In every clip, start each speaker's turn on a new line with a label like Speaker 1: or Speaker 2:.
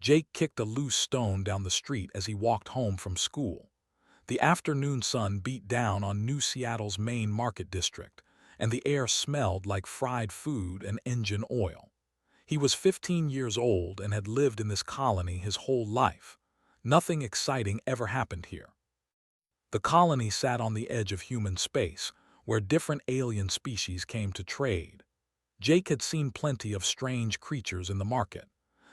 Speaker 1: Jake kicked a loose stone down the street as he walked home from school. The afternoon sun beat down on New Seattle's main market district, and the air smelled like fried food and engine oil. He was 15 years old and had lived in this colony his whole life. Nothing exciting ever happened here. The colony sat on the edge of human space, where different alien species came to trade. Jake had seen plenty of strange creatures in the market.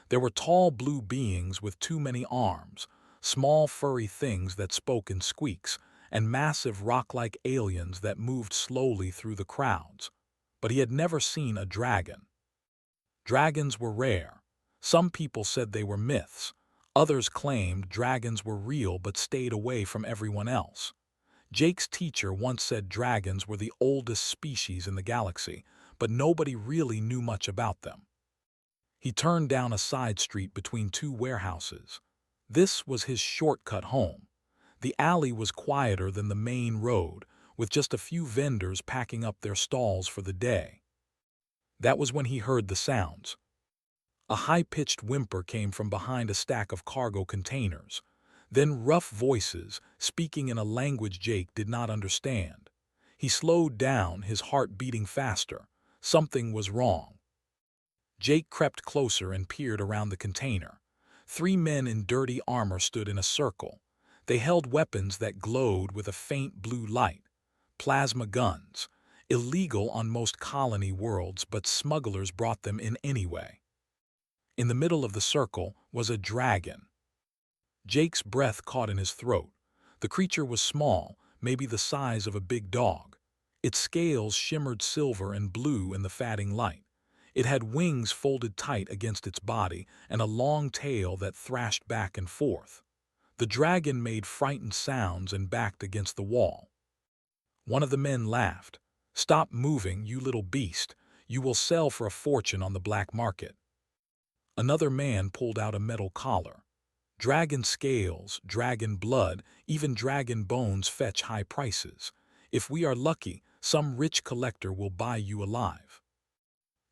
Speaker 1: There were tall blue beings with too many arms, small furry things that spoke in squeaks, and massive rock-like aliens that moved slowly through the crowds. But he had never seen a dragon. Dragons were rare. Some people said they were myths. Others claimed dragons were real but stayed away from everyone else. Jake's teacher once said dragons were the oldest species in the galaxy, but nobody really knew much about them. He turned down a side street between two warehouses. This was his shortcut home. The alley was quieter than the main road, with just a few vendors packing up their stalls for the day. That was when he heard the sounds. A high-pitched whimper came from behind a stack of cargo containers. Then rough voices, speaking in a language Jake did not understand. He slowed down, his heart beating faster. Something was wrong. Jake crept closer and peered around the container. 3 men in dirty armor stood in a circle. They held weapons that glowed with a faint blue light. Plasma guns. Illegal on most colony worlds, but smugglers brought them in anyway. In the middle of the circle was a dragon. Jake's breath caught in his throat. The creature was small, maybe the size of a big dog. Its scales shimmered silver and blue in the fading light. It had wings folded tight against its body and a long tail that thrashed back and forth. The dragon made frightened sounds and backed against the wall. One of the men laughed. "Stop moving, you little beast. You will sell for a fortune on the black market." Another man pulled out a metal collar. Dragon scales, dragon blood, even dragon bones fetch high prices. If we are lucky, some rich collector will buy you alive.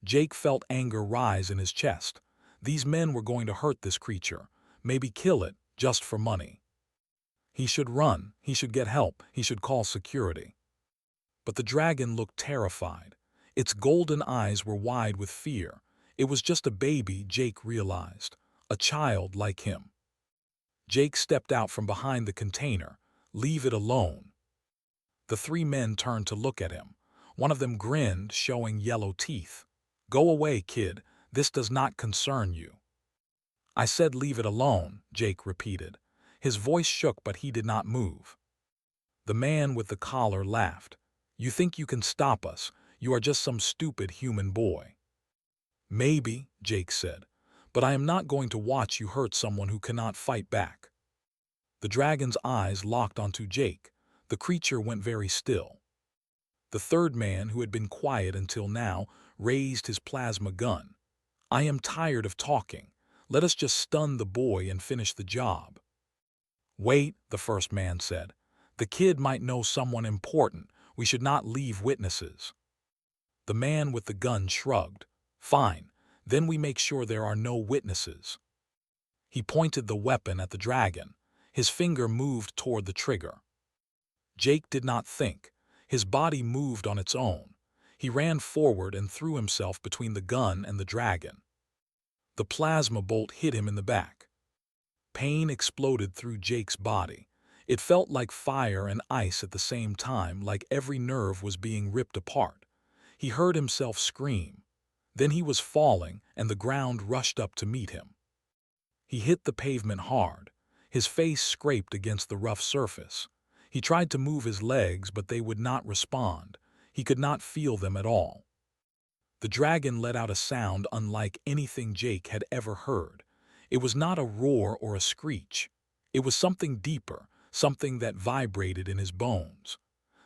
Speaker 1: Jake felt anger rise in his chest. These men were going to hurt this creature, maybe kill it, just for money. He should run, he should get help, he should call security. But the dragon looked terrified. Its golden eyes were wide with fear. It was just a baby, Jake realized, a child like him. Jake stepped out from behind the container. "Leave it alone." The 3 men turned to look at him. One of them grinned, showing yellow teeth. "Go away, kid. This does not concern you." "I said leave it alone," Jake repeated. His voice shook, but he did not move. The man with the collar laughed. "You think you can stop us? You are just some stupid human boy." "Maybe," Jake said, "but I am not going to watch you hurt someone who cannot fight back." The dragon's eyes locked onto Jake. The creature went very still. The third man, who had been quiet until now, raised his plasma gun. "I am tired of talking. Let us just stun the boy and finish the job." "Wait," the first man said. "The kid might know someone important. We should not leave witnesses." The man with the gun shrugged. "Fine, then we make sure there are no witnesses." He pointed the weapon at the dragon. His finger moved toward the trigger. Jake did not think. His body moved on its own. He ran forward and threw himself between the gun and the dragon. The plasma bolt hit him in the back. Pain exploded through Jake's body. It felt like fire and ice at the same time, like every nerve was being ripped apart. He heard himself scream. Then he was falling, and the ground rushed up to meet him. He hit the pavement hard. His face scraped against the rough surface. He tried to move his legs, but they would not respond. He could not feel them at all. The dragon let out a sound unlike anything Jake had ever heard. It was not a roar or a screech. It was something deeper, something that vibrated in his bones.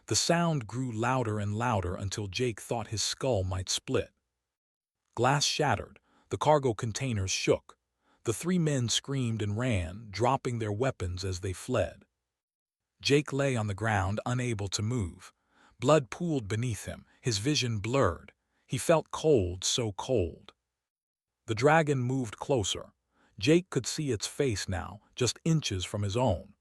Speaker 1: The sound grew louder and louder until Jake thought his skull might split. Glass shattered. The cargo containers shook. The 3 men screamed and ran, dropping their weapons as they fled. Jake lay on the ground, unable to move. Blood pooled beneath him, his vision blurred. He felt cold, so cold. The dragon moved closer. Jake could see its face now, just inches from his own.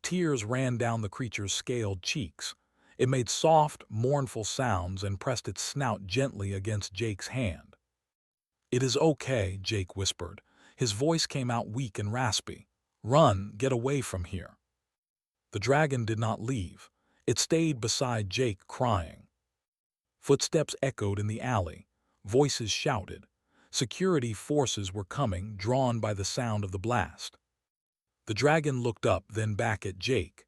Speaker 1: Tears ran down the creature's scaled cheeks. It made soft, mournful sounds and pressed its snout gently against Jake's hand. "It is okay," Jake whispered. His voice came out weak and raspy. "Run, get away from here." The dragon did not leave. It stayed beside Jake, crying. Footsteps echoed in the alley. Voices shouted. Security forces were coming, drawn by the sound of the blast. The dragon looked up, then back at Jake.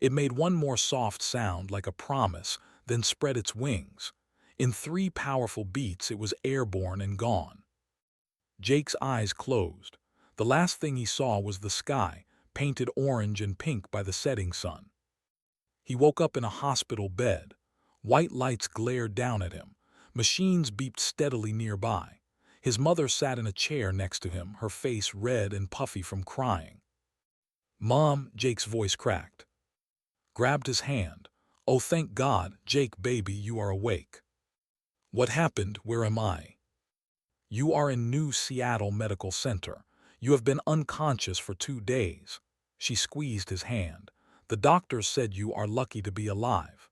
Speaker 1: It made one more soft sound like a promise, then spread its wings. In 3 powerful beats it was airborne and gone. Jake's eyes closed. The last thing he saw was the sky, painted orange and pink by the setting sun. He woke up in a hospital bed. White lights glared down at him. Machines beeped steadily nearby. His mother sat in a chair next to him, her face red and puffy from crying. "Mom," Jake's voice cracked. Grabbed his hand. "Oh, thank God, Jake baby, you are awake." "What happened? Where am I?" "You are in New Seattle Medical Center. You have been unconscious for 2 days." She squeezed his hand. "The doctors said you are lucky to be alive."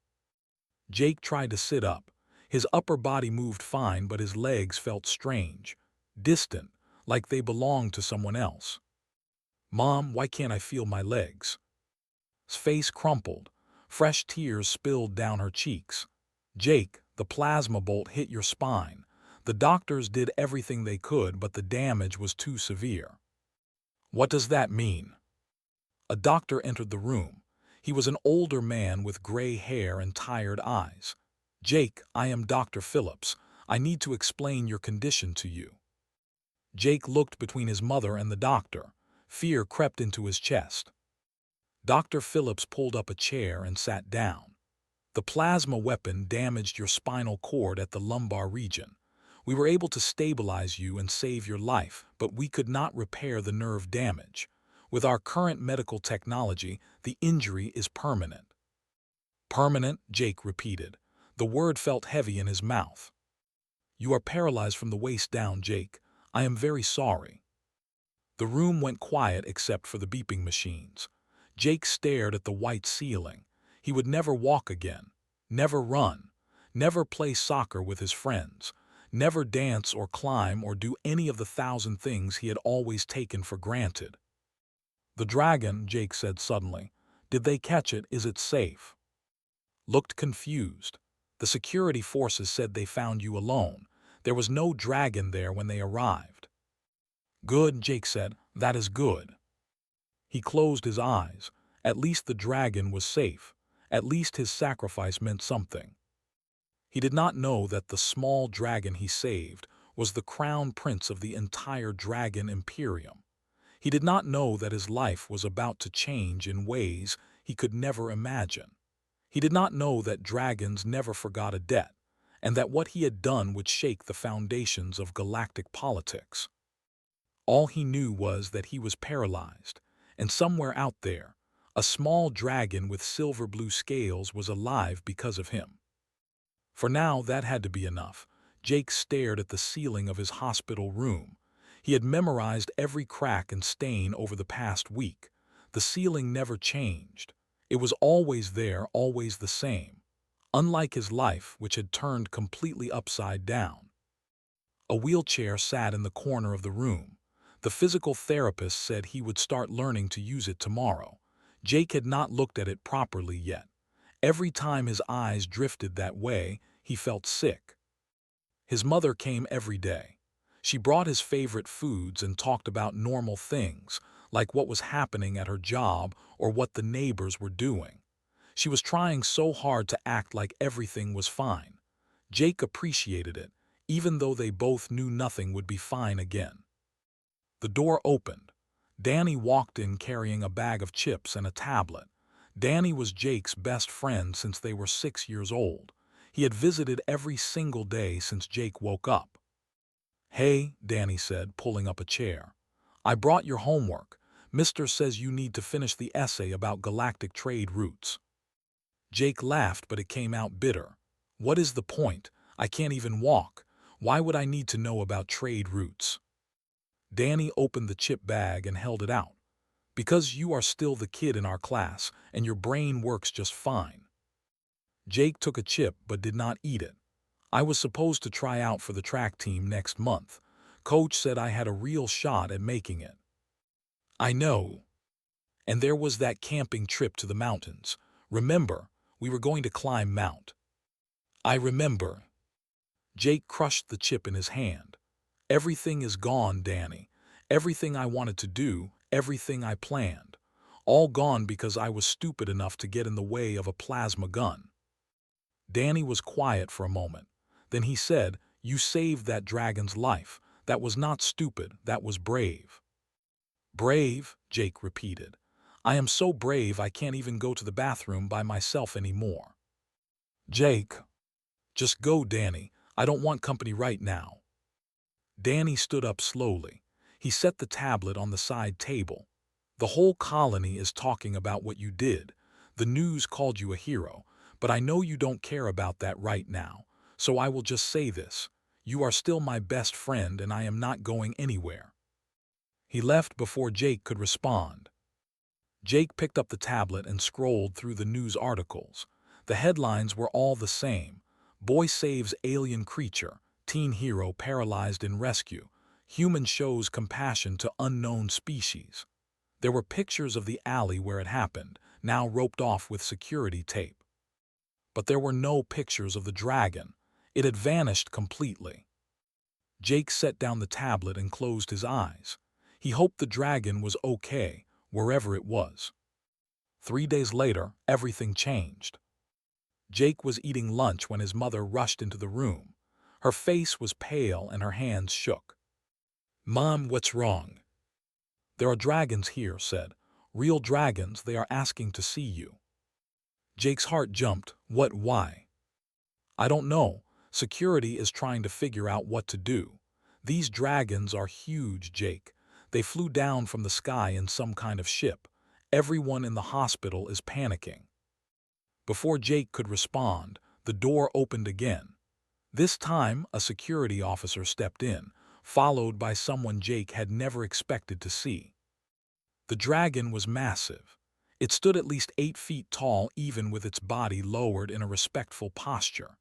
Speaker 1: Jake tried to sit up. His upper body moved fine, but his legs felt strange, distant, like they belonged to someone else. "Mom, why can't I feel my legs?" His face crumpled. Fresh tears spilled down her cheeks. "Jake, the plasma bolt hit your spine. The doctors did everything they could, but the damage was too severe." "What does that mean?" A doctor entered the room. He was an older man with gray hair and tired eyes. "Jake, I am Dr. Phillips. I need to explain your condition to you." Jake looked between his mother and the doctor. Fear crept into his chest. Dr. Phillips pulled up a chair and sat down. "The plasma weapon damaged your spinal cord at the lumbar region. We were able to stabilize you and save your life, but we could not repair the nerve damage. With our current medical technology, the injury is permanent." "Permanent?" Jake repeated. The word felt heavy in his mouth. "You are paralyzed from the waist down, Jake. I am very sorry." The room went quiet except for the beeping machines. Jake stared at the white ceiling. He would never walk again, never run, never play soccer with his friends, never dance or climb or do any of the 1,000 things he had always taken for granted. "The dragon," Jake said suddenly. "Did they catch it? Is it safe?" Looked confused. "The security forces said they found you alone. There was no dragon there when they arrived." "Good," Jake said. "That is good." He closed his eyes. At least the dragon was safe. At least his sacrifice meant something. He did not know that the small dragon he saved was the crown prince of the entire dragon imperium. He did not know that his life was about to change in ways he could never imagine. He did not know that dragons never forgot a debt, and that what he had done would shake the foundations of galactic politics. All he knew was that he was paralyzed, and somewhere out there, a small dragon with silver blue scales was alive because of him. For now, that had to be enough. Jake stared at the ceiling of his hospital room. He had memorized every crack and stain over the past week. The ceiling never changed. It was always there, always the same. Unlike his life, which had turned completely upside down. A wheelchair sat in the corner of the room. The physical therapist said he would start learning to use it tomorrow. Jake had not looked at it properly yet. Every time his eyes drifted that way, he felt sick. His mother came every day. She brought his favorite foods and talked about normal things, like what was happening at her job or what the neighbors were doing. She was trying so hard to act like everything was fine. Jake appreciated it, even though they both knew nothing would be fine again. The door opened. Danny walked in carrying a bag of chips and a tablet. Danny was Jake's best friend since they were 6 years old. He had visited every single day since Jake woke up. "Hey," Danny said, pulling up a chair. "I brought your homework. Mister says you need to finish the essay about galactic trade routes." Jake laughed, but it came out bitter. "What is the point? I can't even walk. Why would I need to know about trade routes?" Danny opened the chip bag and held it out. Because you are still the kid in our class, and your brain works just fine. Jake took a chip but did not eat it. I was supposed to try out for the track team next month. Coach said I had a real shot at making it. I know. And there was that camping trip to the mountains. Remember, we were going to climb Mount. I remember. Jake crushed the chip in his hand. Everything is gone, Danny. Everything I wanted to do, everything I planned. All gone because I was stupid enough to get in the way of a plasma gun. Danny was quiet for a moment. Then he said, "You saved that dragon's life. That was not stupid, that was brave." Brave, Jake repeated. I am so brave I can't even go to the bathroom by myself anymore. Jake. Just go, Danny. I don't want company right now. Danny stood up slowly. He set the tablet on the side table. The whole colony is talking about what you did. The news called you a hero, but I know you don't care about that right now, so I will just say this. You are still my best friend and I am not going anywhere. He left before Jake could respond. Jake picked up the tablet and scrolled through the news articles. The headlines were all the same. Boy saves alien creature, teen hero paralyzed in rescue, human shows compassion to unknown species. There were pictures of the alley where it happened, now roped off with security tape. But there were no pictures of the dragon. It had vanished completely. Jake set down the tablet and closed his eyes. He hoped the dragon was okay, wherever it was. 3 days later, everything changed. Jake was eating lunch when his mother rushed into the room. Her face was pale and her hands shook. Mom, what's wrong? There are dragons here, said. Real dragons, they are asking to see you. Jake's heart jumped. What, why? I don't know. Security is trying to figure out what to do. These dragons are huge, Jake. They flew down from the sky in some kind of ship. Everyone in the hospital is panicking. Before Jake could respond, the door opened again. This time, a security officer stepped in, followed by someone Jake had never expected to see. The dragon was massive. It stood at least 8 feet tall, even with its body lowered in a respectful posture.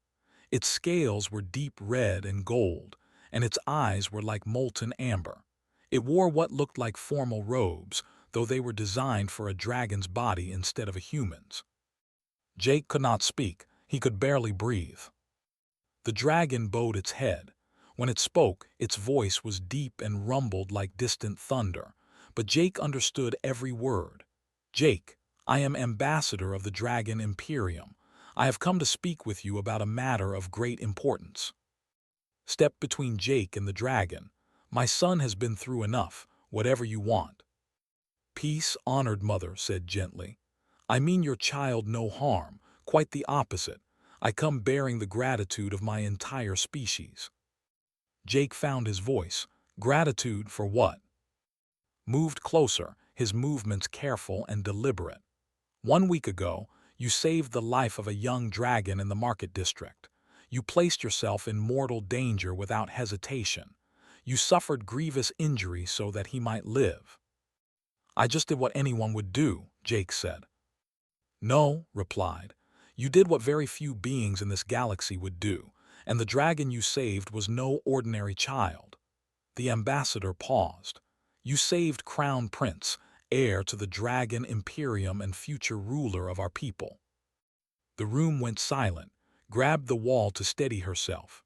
Speaker 1: Its scales were deep red and gold, and its eyes were like molten amber. It wore what looked like formal robes, though they were designed for a dragon's body instead of a human's. Jake could not speak. He could barely breathe. The dragon bowed its head. When it spoke, its voice was deep and rumbled like distant thunder, but Jake understood every word. Jake, I am ambassador of the dragon Imperium. I have come to speak with you about a matter of great importance. Step between Jake and the dragon. My son has been through enough, whatever you want. Peace, honored mother, said gently. I mean your child no harm, quite the opposite. I come bearing the gratitude of my entire species. Jake found his voice. Gratitude for what? Moved closer, his movements careful and deliberate. 1 week ago, you saved the life of a young dragon in the market district. You placed yourself in mortal danger without hesitation. You suffered grievous injury so that he might live. I just did what anyone would do, Jake said. No, replied. You did what very few beings in this galaxy would do, and the dragon you saved was no ordinary child. The ambassador paused. You saved Crown Prince, heir to the dragon Imperium and future ruler of our people. The room went silent, grabbed the wall to steady herself.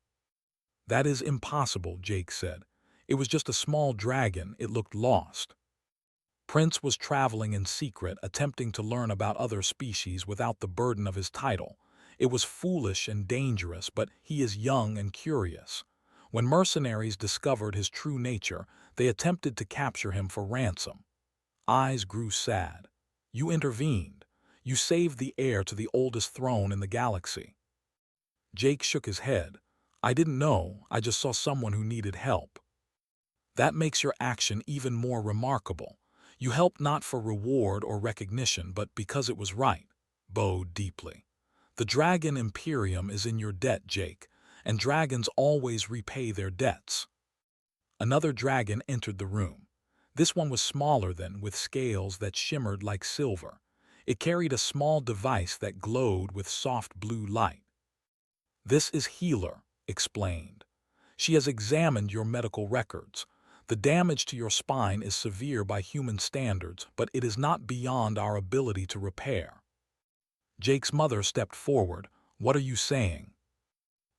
Speaker 1: That is impossible, Jake said. It was just a small dragon, it looked lost. Prince was traveling in secret, attempting to learn about other species without the burden of his title. It was foolish and dangerous, but he is young and curious. When mercenaries discovered his true nature, they attempted to capture him for ransom. Eyes grew sad. You intervened. You saved the heir to the oldest throne in the galaxy. Jake shook his head. I didn't know, I just saw someone who needed help. That makes your action even more remarkable. You helped not for reward or recognition, but because it was right. Bowed deeply. The dragon Imperium is in your debt, Jake, and dragons always repay their debts. Another dragon entered the room. This one was smaller than, with scales that shimmered like silver. It carried a small device that glowed with soft blue light. "This is Healer," explained. "She has examined your medical records. The damage to your spine is severe by human standards, but it is not beyond our ability to repair." Jake's mother stepped forward. "What are you saying?"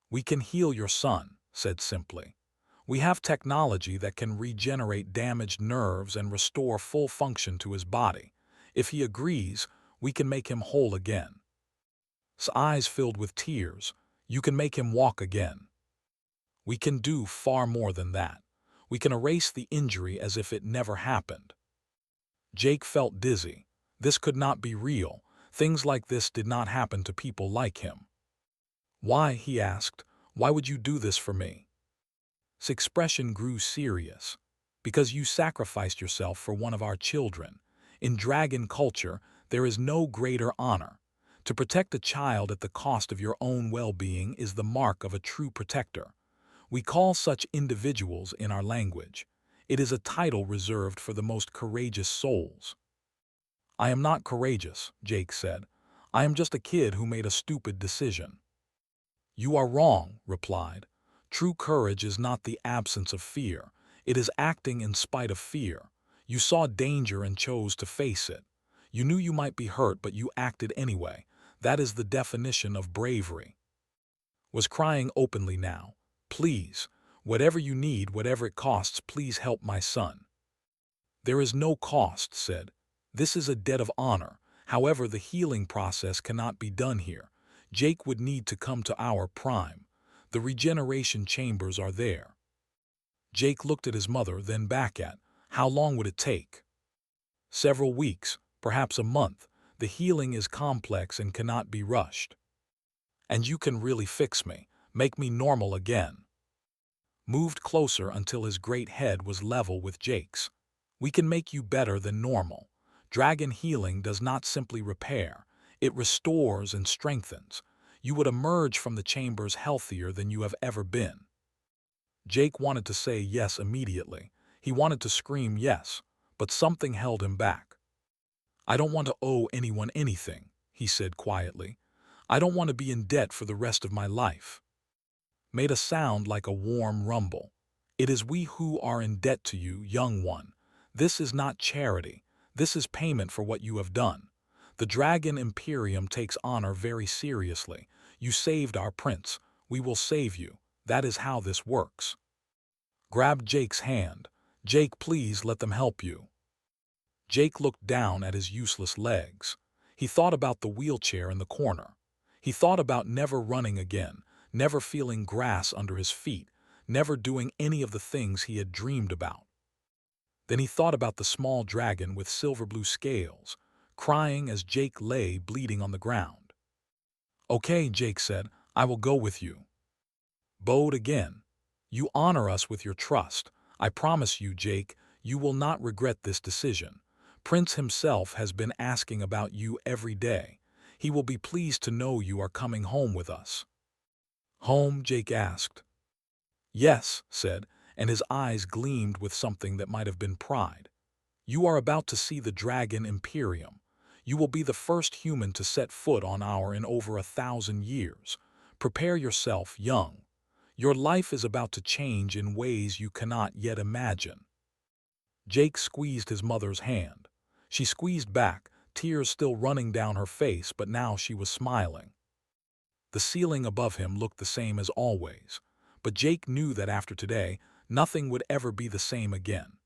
Speaker 1: "We can heal your son," said simply. "We have technology that can regenerate damaged nerves and restore full function to his body. If he agrees, we can make him whole again." His eyes filled with tears. "You can make him walk again." "We can do far more than that. We can erase the injury as if it never happened." Jake felt dizzy. This could not be real. Things like this did not happen to people like him. "Why?" he asked. "Why would you do this for me?" His expression grew serious. "Because you sacrificed yourself for one of our children. In dragon culture, there is no greater honor. To protect a child at the cost of your own well-being is the mark of a true protector. We call such individuals in our language. It is a title reserved for the most courageous souls." "I am not courageous," Jake said. "I am just a kid who made a stupid decision." "You are wrong," replied. "True courage is not the absence of fear. It is acting in spite of fear. You saw danger and chose to face it. You knew you might be hurt, but you acted anyway. That is the definition of bravery." Was crying openly now. "Please, whatever you need, whatever it costs, please help my son." "There is no cost," said. "This is a debt of honor. However, the healing process cannot be done here. Jake would need to come to our prime. The regeneration chambers are there." Jake looked at his mother, then back at, "How long would it take?" "Several weeks, perhaps a month. The healing is complex and cannot be rushed." "And you can really fix me, make me normal again?" Moved closer until his great head was level with Jake's. "We can make you better than normal. Dragon healing does not simply repair, it restores and strengthens. You would emerge from the chambers healthier than you have ever been." Jake wanted to say yes immediately. He wanted to scream yes, but something held him back. "I don't want to owe anyone anything," he said quietly. "I don't want to be in debt for the rest of my life." Made a sound like a warm rumble. "It is we who are in debt to you, young one. This is not charity. This is payment for what you have done. The Dragon Imperium takes honor very seriously. You saved our prince. We will save you. That is how this works." Grabbed Jake's hand. "Jake, please let them help you." Jake looked down at his useless legs. He thought about the wheelchair in the corner. He thought about never running again, never feeling grass under his feet, never doing any of the things he had dreamed about. Then he thought about the small dragon with silver blue scales, crying as Jake lay bleeding on the ground. "Okay," Jake said, "I will go with you." Bowed again. "You honor us with your trust. I promise you, Jake, you will not regret this decision. Prince himself has been asking about you every day. He will be pleased to know you are coming home with us." "Home?" Jake asked. "Yes," said, and his eyes gleamed with something that might have been pride. "You are about to see the Dragon Imperium. You will be the first human to set foot on our in over 1,000 years. Prepare yourself, young. Your life is about to change in ways you cannot yet imagine." Jake squeezed his mother's hand. She squeezed back, tears still running down her face, but now she was smiling. The ceiling above him looked the same as always, but Jake knew that after today, nothing would ever be the same again.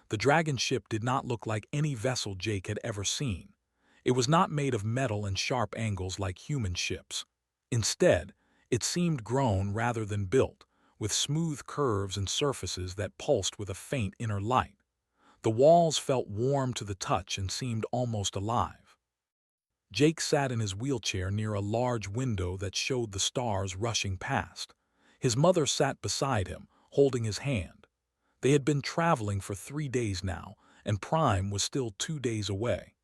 Speaker 1: The dragon ship did not look like any vessel Jake had ever seen. It was not made of metal and sharp angles like human ships. Instead, it seemed grown rather than built, with smooth curves and surfaces that pulsed with a faint inner light. The walls felt warm to the touch and seemed almost alive. Jake sat in his wheelchair near a large window that showed the stars rushing past. His mother sat beside him, holding his hand. They had been traveling for 3 days now, and Prime was still 2 days away.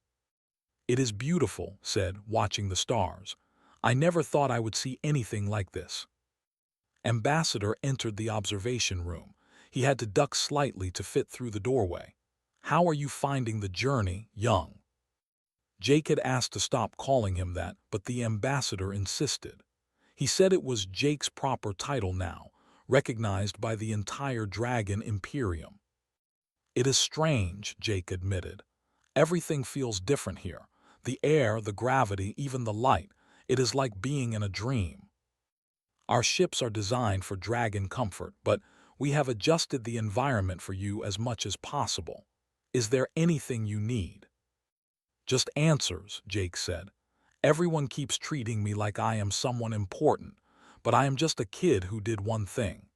Speaker 1: "It is beautiful," said, watching the stars. "I never thought I would see anything like this." Ambassador entered the observation room. He had to duck slightly to fit through the doorway. "How are you finding the journey, young?" Jake had asked to stop calling him that, but the ambassador insisted. He said it was Jake's proper title now, recognized by the entire Dragon Imperium. "It is strange," Jake admitted. "Everything feels different here. The air, the gravity, even the light. It is like being in a dream. Our ships are designed for dragon comfort, but we have adjusted the environment for you as much as possible. Is there anything you need?" "Just answers," Jake said. "Everyone keeps treating me like I am someone important, but I am just a kid who did one thing."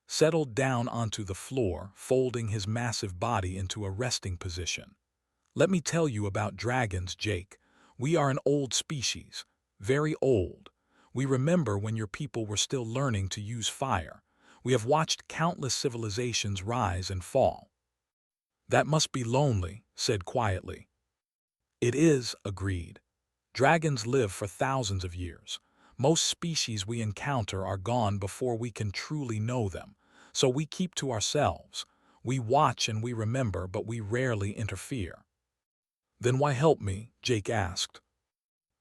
Speaker 1: Settled down onto the floor, folding his massive body into a resting position. "Let me tell you about dragons, Jake. We are an old species. Very old. We remember when your people were still learning to use fire. We have watched countless civilizations rise and fall." "That must be lonely," said quietly. "It is," agreed. "Dragons live for thousands of years. Most species we encounter are gone before we can truly know them, so we keep to ourselves. We watch and we remember, but we rarely interfere." "Then why help me?" Jake asked.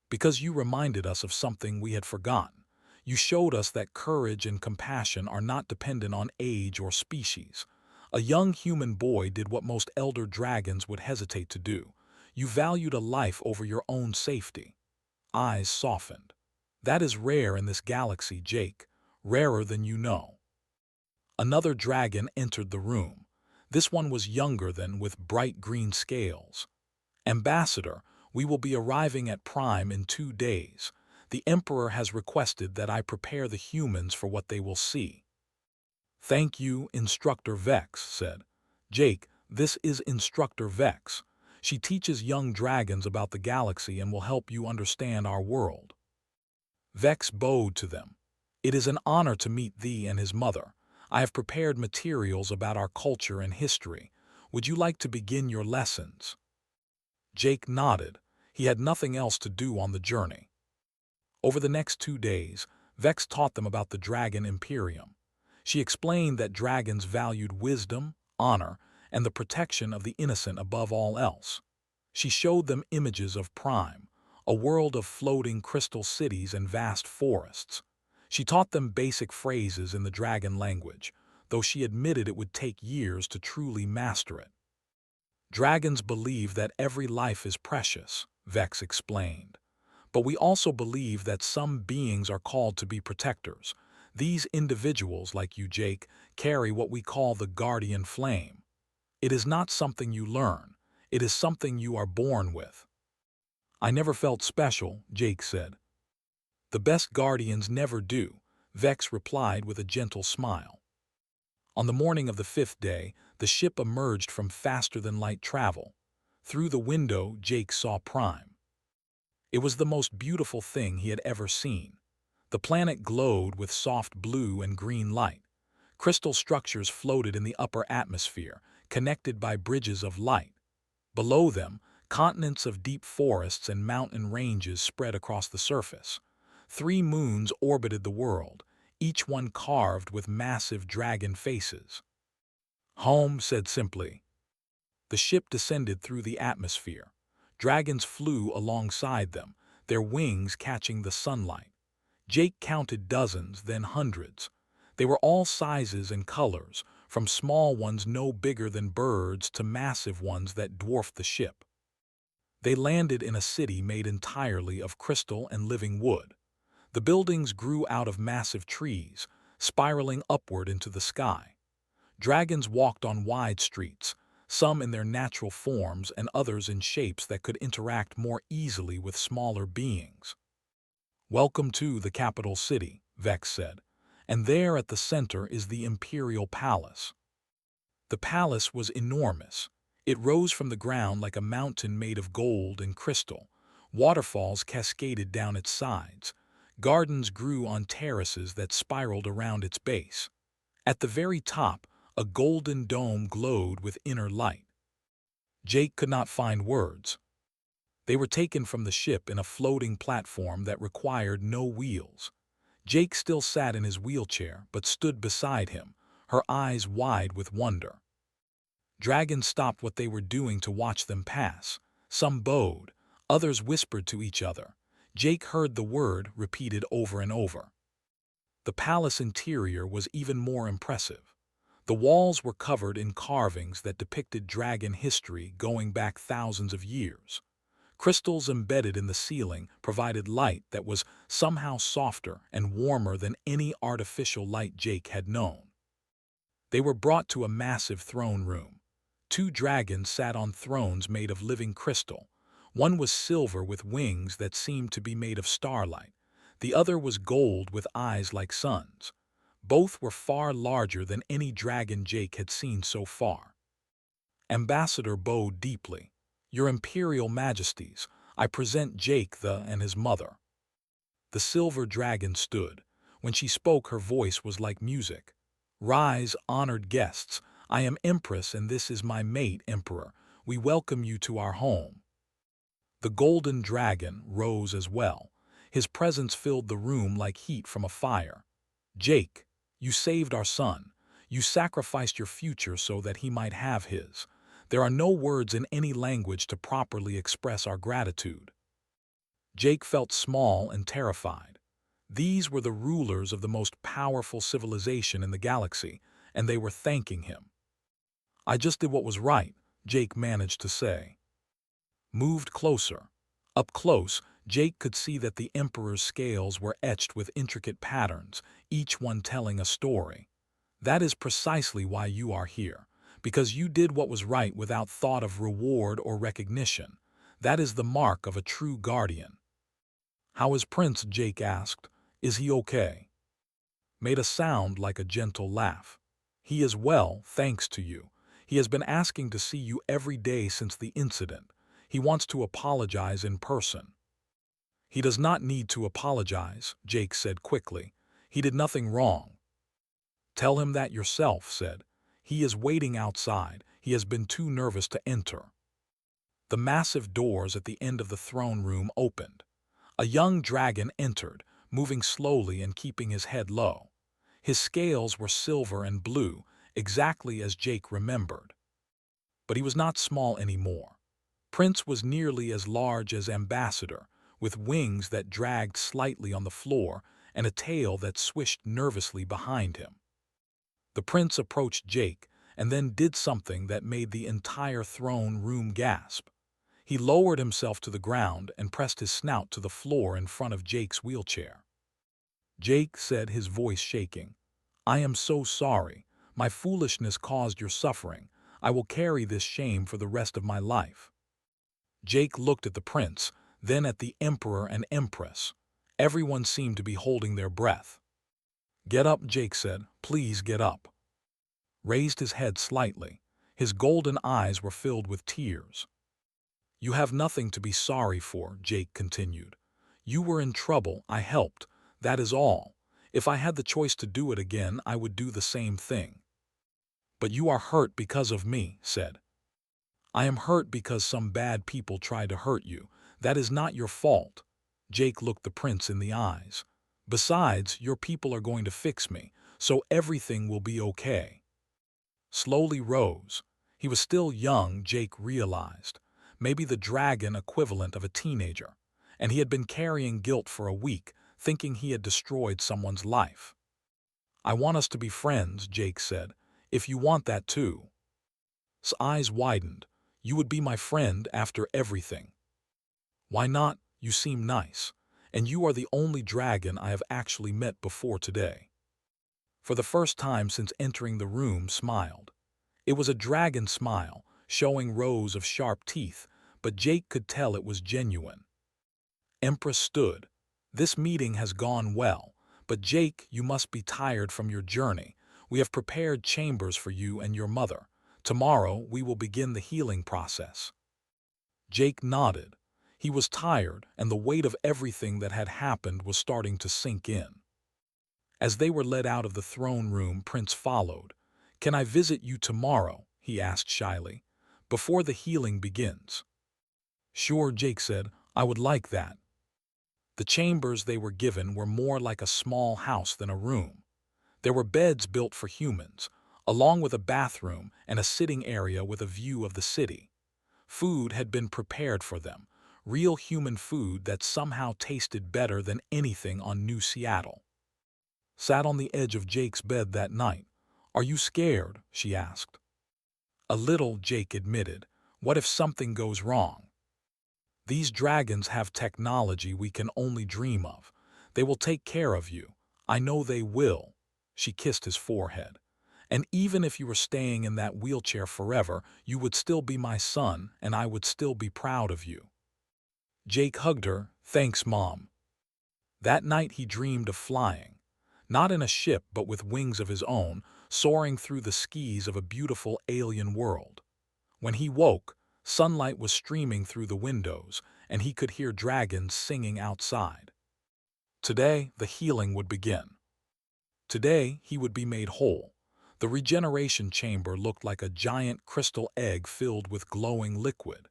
Speaker 1: "Because you reminded us of something we had forgotten. You showed us that courage and compassion are not dependent on age or species. A young human boy did what most elder dragons would hesitate to do. You valued a life over your own safety." Eyes softened. "That is rare in this galaxy, Jake. Rarer than you know." Another dragon entered the room. This one was younger than, with bright green scales. "Ambassador, we will be arriving at Prime in 2 days. The Emperor has requested that I prepare the humans for what they will see." "Thank you," Instructor Vex said. "Jake, this is Instructor Vex. She teaches young dragons about the galaxy and will help you understand our world." Vex bowed to them. "It is an honor to meet thee and his mother. I have prepared materials about our culture and history. Would you like to begin your lessons?" Jake nodded. He had nothing else to do on the journey. Over the next 2 days, Vex taught them about the Dragon Imperium. She explained that dragons valued wisdom, honor, and the protection of the innocent above all else. She showed them images of Prime, a world of floating crystal cities and vast forests. She taught them basic phrases in the dragon language, though she admitted it would take years to truly master it. "Dragons believe that every life is precious," Vex explained. "But we also believe that some beings are called to be protectors. These individuals, like you, Jake, carry what we call the guardian flame. It is not something you learn. It is something you are born with." "I never felt special," Jake said. "The best guardians never do," Vex replied with a gentle smile. On the morning of the 5th day, the ship emerged from faster-than-light travel. Through the window, Jake saw Prime. It was the most beautiful thing he had ever seen. The planet glowed with soft blue and green light. Crystal structures floated in the upper atmosphere, connected by bridges of light. Below them, continents of deep forests and mountain ranges spread across the surface. 3 moons orbited the world, each one carved with massive dragon faces. "Home," said simply. The ship descended through the atmosphere. Dragons flew alongside them, their wings catching the sunlight. Jake counted dozens, then hundreds. They were all sizes and colors, from small ones no bigger than birds to massive ones that dwarfed the ship. They landed in a city made entirely of crystal and living wood. The buildings grew out of massive trees, spiraling upward into the sky. Dragons walked on wide streets, some in their natural forms and others in shapes that could interact more easily with smaller beings. "Welcome to the capital city," Vex said, "and there at the center is the Imperial Palace." The palace was enormous. It rose from the ground like a mountain made of gold and crystal. Waterfalls cascaded down its sides. Gardens grew on terraces that spiraled around its base. At the very top, a golden dome glowed with inner light. Jake could not find words. They were taken from the ship in a floating platform that required no wheels. Jake still sat in his wheelchair, but stood beside him, her eyes wide with wonder. Dragons stopped what they were doing to watch them pass. Some bowed, others whispered to each other. Jake heard the word repeated over and over. The palace interior was even more impressive. The walls were covered in carvings that depicted dragon history going back thousands of years. Crystals embedded in the ceiling provided light that was somehow softer and warmer than any artificial light Jake had known. They were brought to a massive throne room. Two dragons sat on thrones made of living crystal. One was silver with wings that seemed to be made of starlight. The other was gold with eyes like suns. Both were far larger than any dragon Jake had seen so far. Ambassador bowed deeply. "Your Imperial Majesties, I present Jake and his mother." The silver dragon stood. When she spoke, her voice was like music. "Rise, honored guests. I am Empress and this is my mate, Emperor. We welcome you to our home." The golden dragon rose as well. His presence filled the room like heat from a fire. "Jake, you saved our son. You sacrificed your future so that he might have his. There are no words in any language to properly express our gratitude." Jake felt small and terrified. These were the rulers of the most powerful civilization in the galaxy, and they were thanking him. "I just did what was right," Jake managed to say. Moved closer. Up close, Jake could see that the Emperor's scales were etched with intricate patterns, each one telling a story. "That is precisely why you are here, because you did what was right without thought of reward or recognition. That is the mark of a true guardian." "How is Prince?" Jake asked. "Is he okay?" Made a sound like a gentle laugh. "He is well, thanks to you. He has been asking to see you every day since the incident. He wants to apologize in person." "He does not need to apologize," Jake said quickly. "He did nothing wrong." "Tell him that yourself," said. "He is waiting outside. He has been too nervous to enter." The massive doors at the end of the throne room opened. A young dragon entered, moving slowly and keeping his head low. His scales were silver and blue, exactly as Jake remembered. But he was not small anymore. Prince was nearly as large as Ambassador, with wings that dragged slightly on the floor and a tail that swished nervously behind him. The prince approached Jake and then did something that made the entire throne room gasp. He lowered himself to the ground and pressed his snout to the floor in front of Jake's wheelchair. "Jake," said, his voice shaking, "I am so sorry. My foolishness caused your suffering. I will carry this shame for the rest of my life." Jake looked at the prince, then at the Emperor and Empress. Everyone seemed to be holding their breath. "Get up," Jake said. "Please get up." Raised his head slightly. His golden eyes were filled with tears. "You have nothing to be sorry for," Jake continued. "You were in trouble, I helped. That is all. If I had the choice to do it again, I would do the same thing." "But you are hurt because of me," said. "I am hurt because some bad people tried to hurt you. That is not your fault." Jake looked the prince in the eyes. "Besides, your people are going to fix me, so everything will be okay." Slowly rose. He was still young, Jake realized. Maybe the dragon equivalent of a teenager. And he had been carrying guilt for a week, thinking he had destroyed someone's life. "I want us to be friends," Jake said, "if you want that too." His eyes widened. "You would be my friend after everything." "Why not? You seem nice. And you are the only dragon I have actually met before today." For the first time since entering the room, smiled. It was a dragon smile, showing rows of sharp teeth, but Jake could tell it was genuine. Empress stood. "This meeting has gone well, but Jake, you must be tired from your journey. We have prepared chambers for you and your mother. Tomorrow we will begin the healing process." Jake nodded. He was tired, and the weight of everything that had happened was starting to sink in. As they were led out of the throne room, Prince followed. "Can I visit you tomorrow?" he asked shyly, "before the healing begins." "Sure," Jake said. "I would like that." The chambers they were given were more like a small house than a room. There were beds built for humans, along with a bathroom and a sitting area with a view of the city. Food had been prepared for them, real human food that somehow tasted better than anything on New Seattle. Sat on the edge of Jake's bed that night. "Are you scared?" she asked. "A little," Jake admitted. "What if something goes wrong? These dragons have technology we can only dream of. They will take care of you. I know they will." She kissed his forehead. "And even if you were staying in that wheelchair forever, you would still be my son, and I would still be proud of you." Jake hugged her. "Thanks, Mom." That night he dreamed of flying. Not in a ship, but with wings of his own, soaring through the skies of a beautiful alien world. When he woke, sunlight was streaming through the windows, and he could hear dragons singing outside. Today, the healing would begin. Today, he would be made whole. The regeneration chamber looked like a giant crystal egg filled with glowing liquid.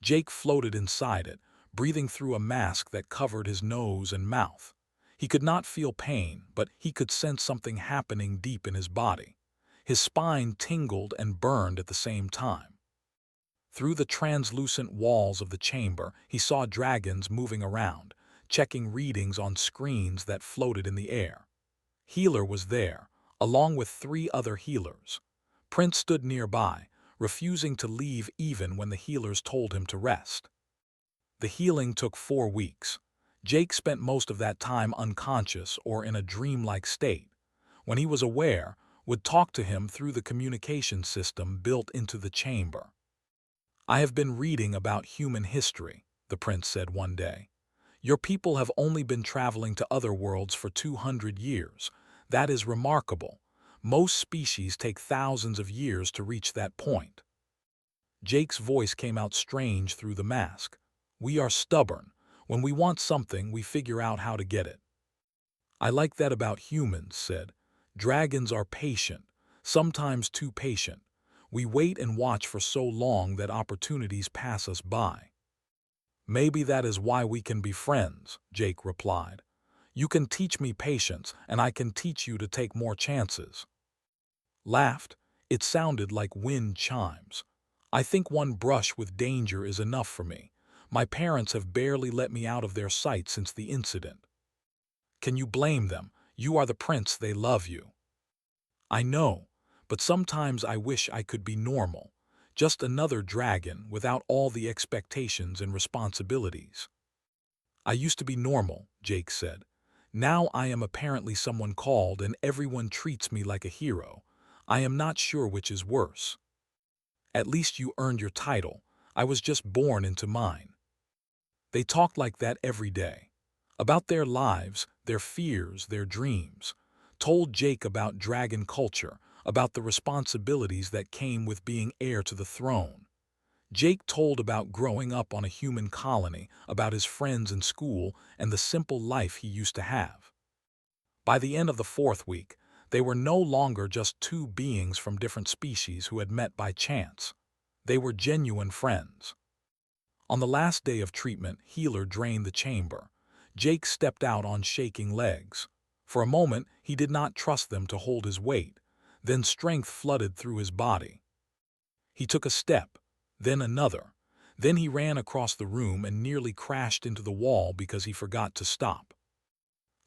Speaker 1: Jake floated inside it, breathing through a mask that covered his nose and mouth. He could not feel pain, but he could sense something happening deep in his body. His spine tingled and burned at the same time. Through the translucent walls of the chamber, he saw dragons moving around, checking readings on screens that floated in the air. Healer was there, along with 3 other healers. Prince stood nearby, refusing to leave even when the healers told him to rest. The healing took 4 weeks. Jake spent most of that time unconscious or in a dreamlike state. When he was aware, would talk to him through the communication system built into the chamber. "I have been reading about human history," the prince said one day. "Your people have only been traveling to other worlds for 200 years. That is remarkable. Most species take thousands of years to reach that point." Jake's voice came out strange through the mask. "We are stubborn. When we want something, we figure out how to get it." "I like that about humans," said. "Dragons are patient, sometimes too patient. We wait and watch for so long that opportunities pass us by." "Maybe that is why we can be friends," Jake replied. "You can teach me patience, and I can teach you to take more chances." Laughed. It sounded like wind chimes. "I think one brush with danger is enough for me. My parents have barely let me out of their sight since the incident." "Can you blame them? You are the prince, they love you." "I know, but sometimes I wish I could be normal. Just another dragon without all the expectations and responsibilities." "I used to be normal," Jake said. "Now I am apparently someone called and everyone treats me like a hero. I am not sure which is worse." "At least you earned your title. I was just born into mine." They talked like that every day. About their lives, their fears, their dreams. Told Jake about dragon culture, about the responsibilities that came with being heir to the throne. Jake told about growing up on a human colony, about his friends in school, and the simple life he used to have. By the end of the 4th week, they were no longer just 2 beings from different species who had met by chance. They were genuine friends. On the last day of treatment, Healer drained the chamber. Jake stepped out on shaking legs. For a moment, he did not trust them to hold his weight. Then strength flooded through his body. He took a step, then another. Then he ran across the room and nearly crashed into the wall because he forgot to stop.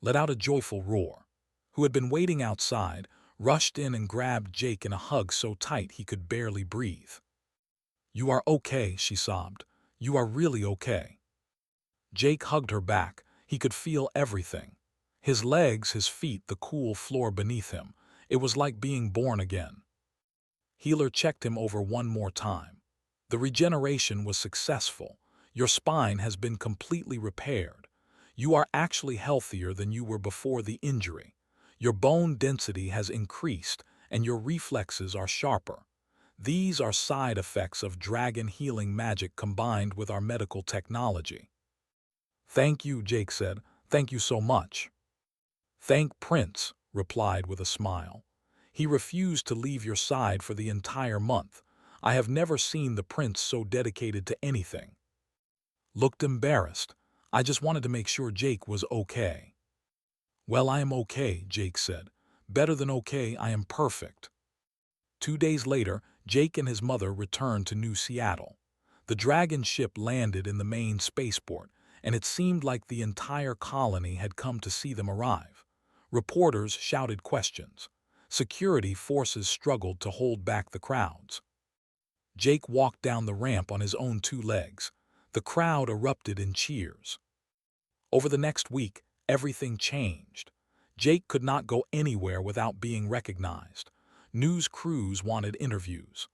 Speaker 1: Let out a joyful roar. Who had been waiting outside, rushed in and grabbed Jake in a hug so tight he could barely breathe. "You are okay," she sobbed. "You are really okay." Jake hugged her back. He could feel everything. His legs, his feet, the cool floor beneath him. It was like being born again. Healer checked him over one more time. "The regeneration was successful. Your spine has been completely repaired. You are actually healthier than you were before the injury. Your bone density has increased, and your reflexes are sharper. These are side effects of dragon healing magic combined with our medical technology." "Thank you," Jake said. "Thank you so much." "Thank Prince," replied with a smile. "He refused to leave your side for the entire month. I have never seen the prince so dedicated to anything." Looked embarrassed. "I just wanted to make sure Jake was okay." "Well, I am okay," Jake said. "Better than okay, I am perfect." 2 days later, Jake and his mother returned to New Seattle. The Dragon ship landed in the main spaceport, and it seemed like the entire colony had come to see them arrive. Reporters shouted questions. Security forces struggled to hold back the crowds. Jake walked down the ramp on his own 2 legs. The crowd erupted in cheers. Over the next week, everything changed. Jake could not go anywhere without being recognized. News crews wanted interviews.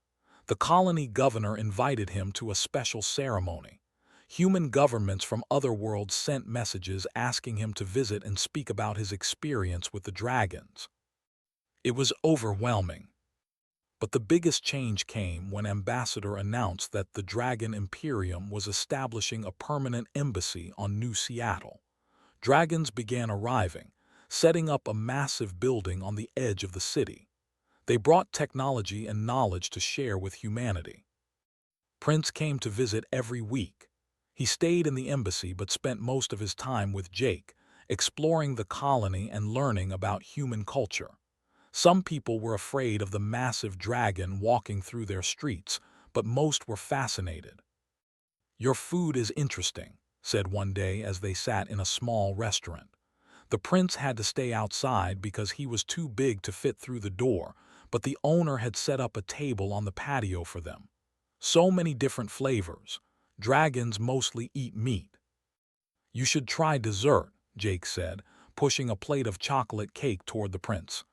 Speaker 1: The colony governor invited him to a special ceremony. Human governments from other worlds sent messages asking him to visit and speak about his experience with the dragons. It was overwhelming. But the biggest change came when Ambassador announced that the Dragon Imperium was establishing a permanent embassy on New Seattle. Dragons began arriving, setting up a massive building on the edge of the city. They brought technology and knowledge to share with humanity. Prince came to visit every week. He stayed in the embassy but spent most of his time with Jake, exploring the colony and learning about human culture. Some people were afraid of the massive dragon walking through their streets, but most were fascinated. "Your food is interesting," said one day as they sat in a small restaurant. The prince had to stay outside because he was too big to fit through the door, but the owner had set up a table on the patio for them. So many different flavors. Dragons mostly eat meat. "You should try dessert," Jake said, pushing a plate of chocolate cake toward the prince.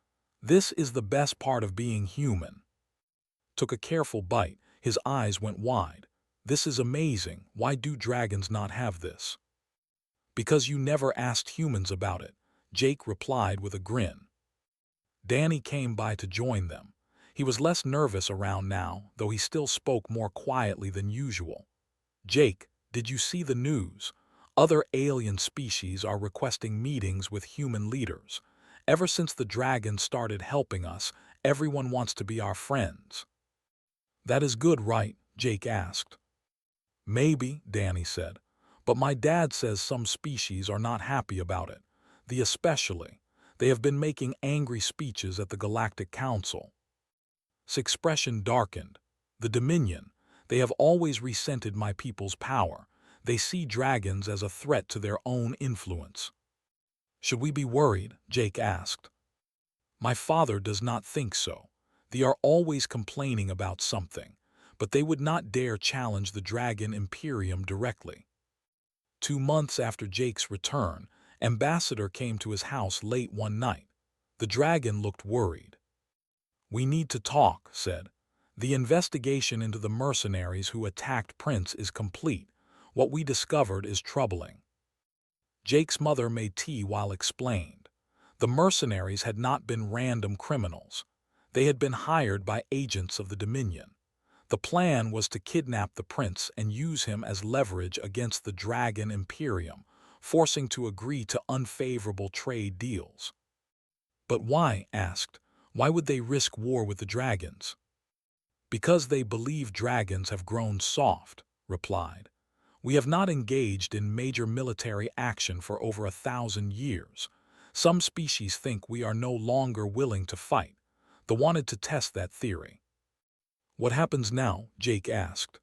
Speaker 1: "This is the best part of being human." Took a careful bite, his eyes went wide. "This is amazing. Why do dragons not have this?" "Because you never asked humans about it," Jake replied with a grin. Danny came by to join them. He was less nervous around now, though he still spoke more quietly than usual. "Jake, did you see the news? Other alien species are requesting meetings with human leaders. Ever since the dragons started helping us, everyone wants to be our friends." "That is good, right?" Jake asked. "Maybe," Danny said. "But my dad says some species are not happy about it. The especially. They have been making angry speeches at the Galactic Council." His expression darkened. "The Dominion. They have always resented my people's power. They see dragons as a threat to their own influence." "Should we be worried?" Jake asked. "My father does not think so. They are always complaining about something, but they would not dare challenge the Dragon Imperium directly." 2 months after Jake's return, Ambassador came to his house late one night. The dragon looked worried. "We need to talk," said. "The investigation into the mercenaries who attacked Prince is complete. What we discovered is troubling." Jake's mother made tea while explained. The mercenaries had not been random criminals. They had been hired by agents of the Dominion. The plan was to kidnap the prince and use him as leverage against the Dragon Imperium, forcing to agree to unfavorable trade deals. "But why?" asked. "Why would they risk war with the dragons?" "Because they believe dragons have grown soft," replied. "We have not engaged in major military action for over 1,000 years. Some species think we are no longer willing to fight. They wanted to test that theory." "What happens now?" Jake asked.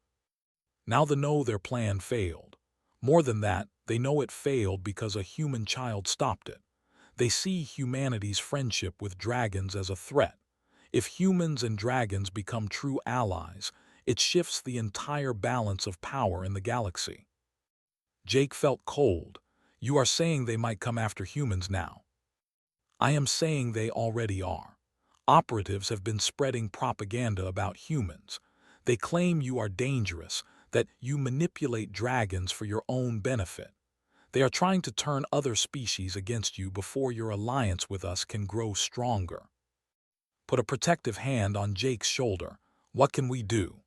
Speaker 1: "Now they know their plan failed. More than that, they know it failed because a human child stopped it. They see humanity's friendship with dragons as a threat. If humans and dragons become true allies, it shifts the entire balance of power in the galaxy." Jake felt cold. "You are saying they might come after humans now?" "I am saying they already are. Operatives have been spreading propaganda about humans. They claim you are dangerous, that you manipulate dragons for your own benefit. They are trying to turn other species against you before your alliance with us can grow stronger." Put a protective hand on Jake's shoulder. "What can we do?"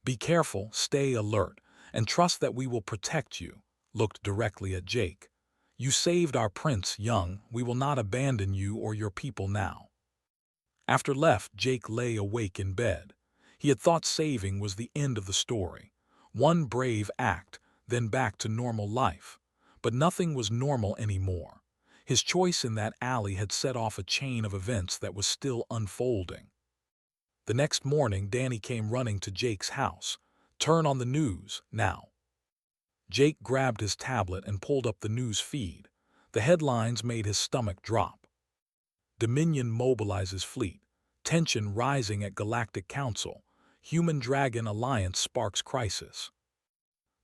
Speaker 1: "Be careful, stay alert, and trust that we will protect you," looked directly at Jake. "You saved our prince, young. We will not abandon you or your people now." After left, Jake lay awake in bed. He had thought saving was the end of the story. One brave act, then back to normal life. But nothing was normal anymore. His choice in that alley had set off a chain of events that was still unfolding. The next morning, Danny came running to Jake's house. "Turn on the news, now." Jake grabbed his tablet and pulled up the news feed. The headlines made his stomach drop. Dominion mobilizes fleet. Tension rising at Galactic Council. Human-Dragon Alliance sparks crisis.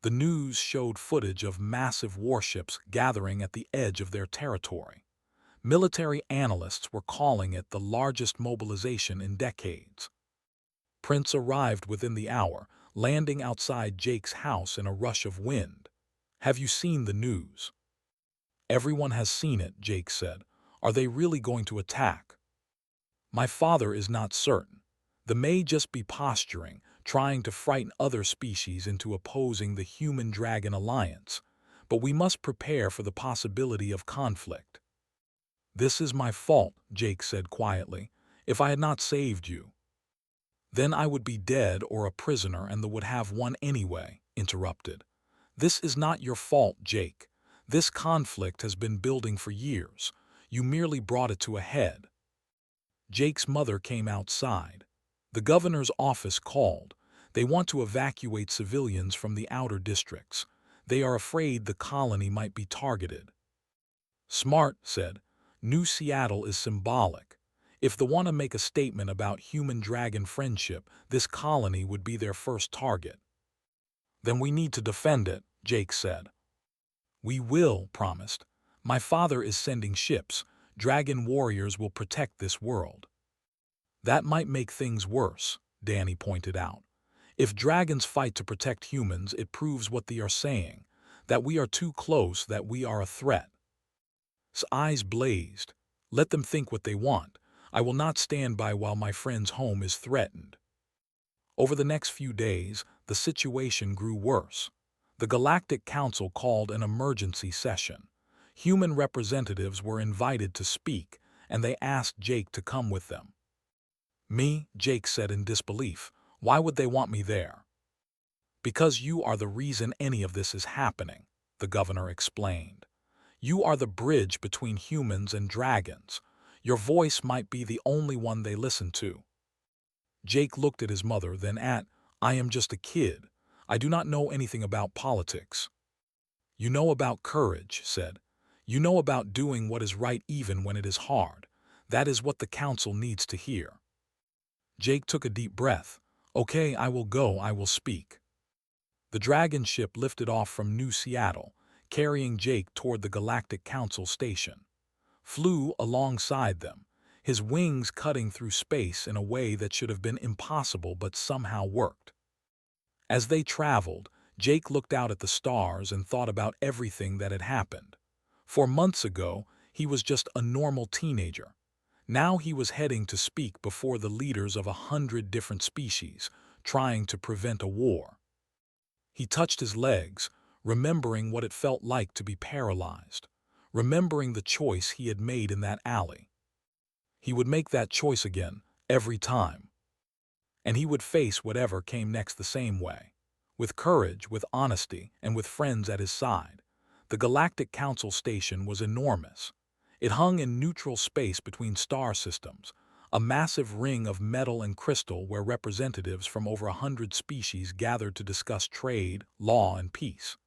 Speaker 1: The news showed footage of massive warships gathering at the edge of their territory. Military analysts were calling it the largest mobilization in decades. Prince arrived within the hour, landing outside Jake's house in a rush of wind. "Have you seen the news?" "Everyone has seen it," Jake said. "Are they really going to attack?" "My father is not certain. They may just be posturing, trying to frighten other species into opposing the Human-Dragon Alliance. But we must prepare for the possibility of conflict." "This is my fault," Jake said quietly. "If I had not saved you." "Then I would be dead or a prisoner, and they would have one anyway," interrupted. "This is not your fault, Jake. This conflict has been building for years. You merely brought it to a head." Jake's mother came outside. "The governor's office called. They want to evacuate civilians from the outer districts. They are afraid the colony might be targeted." "Smart," said. "New Seattle is symbolic. If they want to make a statement about human-dragon friendship, this colony would be their first target." "Then we need to defend it," Jake said. "We will," promised. "My father is sending ships. Dragon warriors will protect this world." "That might make things worse," Danny pointed out. "If dragons fight to protect humans, it proves what they are saying, that we are too close, that we are a threat." His eyes blazed. "Let them think what they want. I will not stand by while my friend's home is threatened." Over the next few days, the situation grew worse. The Galactic Council called an emergency session. Human representatives were invited to speak, and they asked Jake to come with them. "Me?" Jake said in disbelief. "Why would they want me there?" "Because you are the reason any of this is happening," the governor explained. "You are the bridge between humans and dragons. Your voice might be the only one they listen to." Jake looked at his mother, then at, "I am just a kid. I do not know anything about politics." "You know about courage," said. "You know about doing what is right even when it is hard. That is what the council needs to hear." Jake took a deep breath. "Okay, I will go, I will speak." The dragon ship lifted off from New Seattle, carrying Jake toward the Galactic Council station. Flew alongside them, his wings cutting through space in a way that should have been impossible but somehow worked. As they traveled, Jake looked out at the stars and thought about everything that had happened. 4 months ago, he was just a normal teenager. Now he was heading to speak before the leaders of 100 different species, trying to prevent a war. He touched his legs, remembering what it felt like to be paralyzed, remembering the choice he had made in that alley. He would make that choice again, every time. And he would face whatever came next the same way. With courage, with honesty, and with friends at his side. The Galactic Council station was enormous. It hung in neutral space between star systems, a massive ring of metal and crystal where representatives from over 100 species gathered to discuss trade, law, and peace.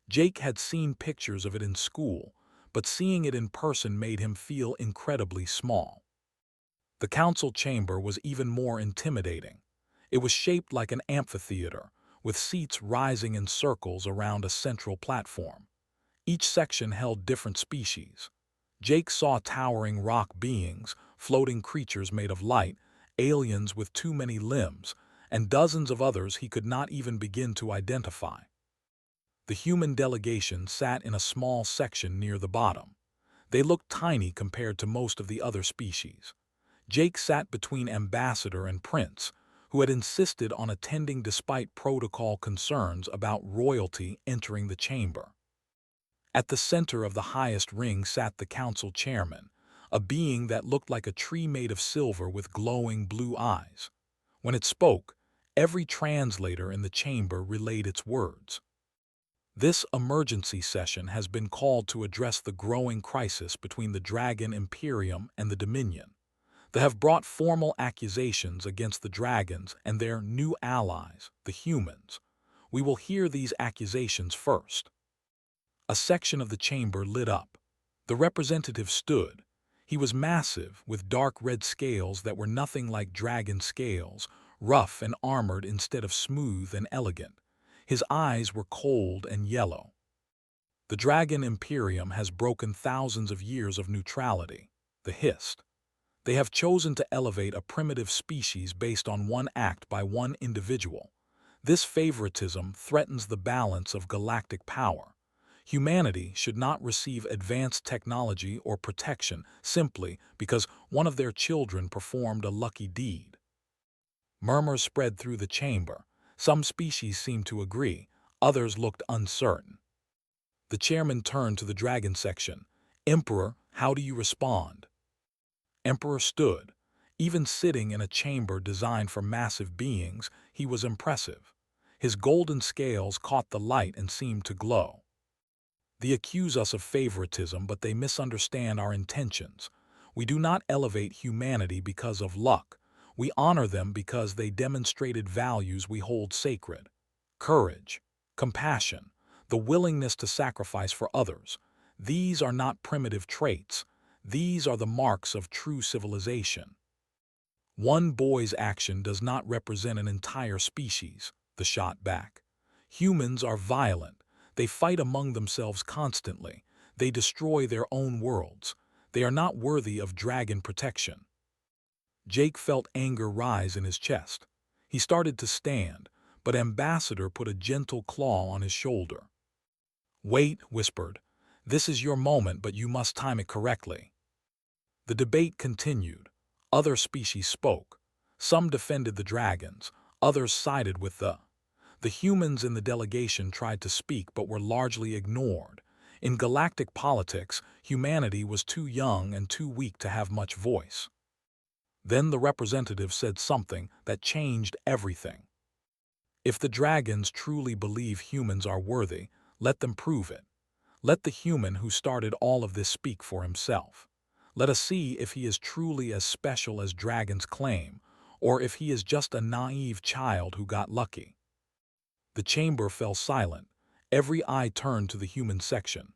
Speaker 1: Jake had seen pictures of it in school, but seeing it in person made him feel incredibly small. The council chamber was even more intimidating. It was shaped like an amphitheater, with seats rising in circles around a central platform. Each section held different species. Jake saw towering rock beings, floating creatures made of light, aliens with too many limbs, and dozens of others he could not even begin to identify. The human delegation sat in a small section near the bottom. They looked tiny compared to most of the other species. Jake sat between Ambassador and Prince, who had insisted on attending despite protocol concerns about royalty entering the chamber. At the center of the highest ring sat the council chairman, a being that looked like a tree made of silver with glowing blue eyes. When it spoke, every translator in the chamber relayed its words. "This emergency session has been called to address the growing crisis between the Dragon Imperium and the Dominion. They have brought formal accusations against the dragons and their new allies, the humans. We will hear these accusations first. A section of the chamber lit up. The representative stood. He was massive, with dark red scales that were nothing like dragon scales, rough and armored instead of smooth and elegant. His eyes were cold and yellow. The dragon Imperium has broken thousands of years of neutrality, the hissed. They have chosen to elevate a primitive species based on one act by one individual. This favoritism threatens the balance of galactic power. Humanity should not receive advanced technology or protection simply because one of their children performed a lucky deed. Murmurs spread through the chamber. Some species seemed to agree, others looked uncertain. The chairman turned to the dragon section. "Emperor, how do you respond?" Emperor stood. Even sitting in a chamber designed for massive beings, he was impressive. His golden scales caught the light and seemed to glow. They accuse us of favoritism, but they misunderstand our intentions. We do not elevate humanity because of luck. We honor them because they demonstrated values we hold sacred: courage, compassion, the willingness to sacrifice for others. These are not primitive traits. These are the marks of true civilization. One boy's action does not represent an entire species, the shot back. Humans are violent. They fight among themselves constantly. They destroy their own worlds. They are not worthy of dragon protection. Jake felt anger rise in his chest. He started to stand, but Ambassador put a gentle claw on his shoulder. "Wait," whispered. "This is your moment, but you must time it correctly." The debate continued. Other species spoke. Some defended the dragons, others sided with the humans in the delegation tried to speak but were largely ignored. In galactic politics, humanity was too young and too weak to have much voice. Then the representative said something that changed everything. "If the dragons truly believe humans are worthy, let them prove it. Let the human who started all of this speak for himself. Let us see if he is truly as special as dragons claim, or if he is just a naive child who got lucky." The chamber fell silent. Every eye turned to the human section.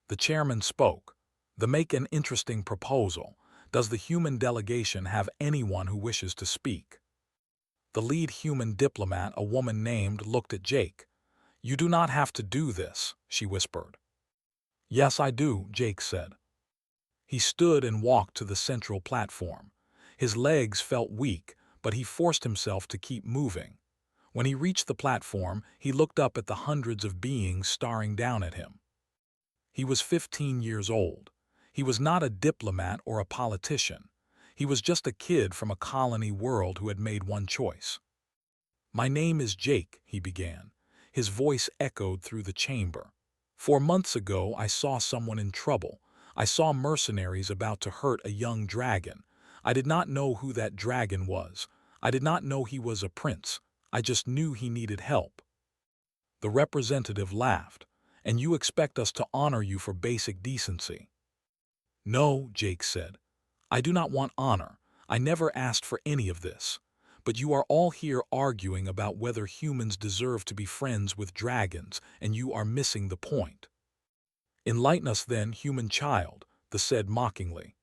Speaker 1: The chairman spoke. "They make an interesting proposal. Does the human delegation have anyone who wishes to speak?" The lead human diplomat, a woman named, looked at Jake. "You do not have to do this," she whispered. "Yes, I do," Jake said. He stood and walked to the central platform. His legs felt weak, but he forced himself to keep moving. When he reached the platform, he looked up at the hundreds of beings staring down at him. He was 15 years old. He was not a diplomat or a politician. He was just a kid from a colony world who had made one choice. "My name is Jake," he began. His voice echoed through the chamber. "4 months ago, I saw someone in trouble. I saw mercenaries about to hurt a young dragon. I did not know who that dragon was. I did not know he was a prince. I just knew he needed help." The representative laughed. "And you expect us to honor you for basic decency?" "No," Jake said. "I do not want honor. I never asked for any of this. But you are all here arguing about whether humans deserve to be friends with dragons, and you are missing the point." "Enlighten us then, human child," the said mockingly.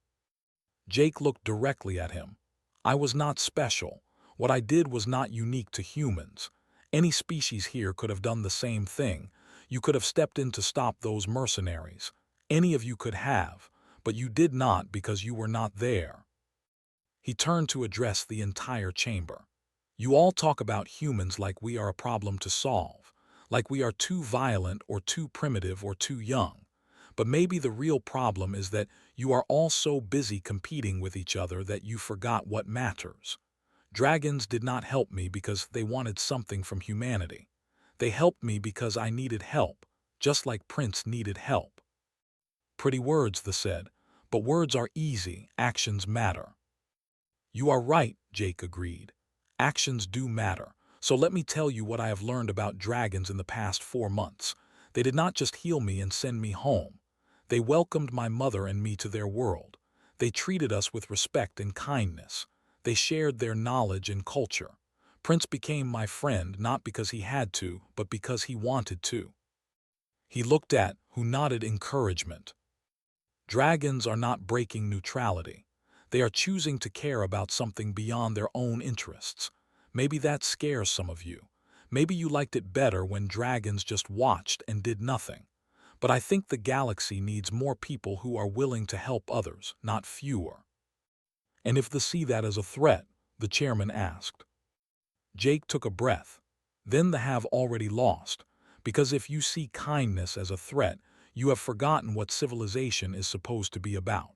Speaker 1: Jake looked directly at him. "I was not special. What I did was not unique to humans. Any species here could have done the same thing. You could have stepped in to stop those mercenaries. Any of you could have, but you did not because you were not there." He turned to address the entire chamber. "You all talk about humans like we are a problem to solve, like we are too violent or too primitive or too young. But maybe the real problem is that you are all so busy competing with each other that you forgot what matters. Dragons did not help me because they wanted something from humanity. They helped me because I needed help, just like Prince needed help." "Pretty words," they said, "but words are easy, actions matter." "You are right," Jake agreed. "Actions do matter. So let me tell you what I have learned about dragons in the past 4 months. They did not just heal me and send me home. They welcomed my mother and me to their world. They treated us with respect and kindness. They shared their knowledge and culture. Prince became my friend not because he had to, but because he wanted to. He looked at, who nodded encouragement. Dragons are not breaking neutrality. They are choosing to care about something beyond their own interests. Maybe that scares some of you. Maybe you liked it better when dragons just watched and did nothing. But I think the galaxy needs more people who are willing to help others, not fewer. And if they see that as a threat, the chairman asked. Jake took a breath. Then they have already lost, because if you see kindness as a threat, you have forgotten what civilization is supposed to be about.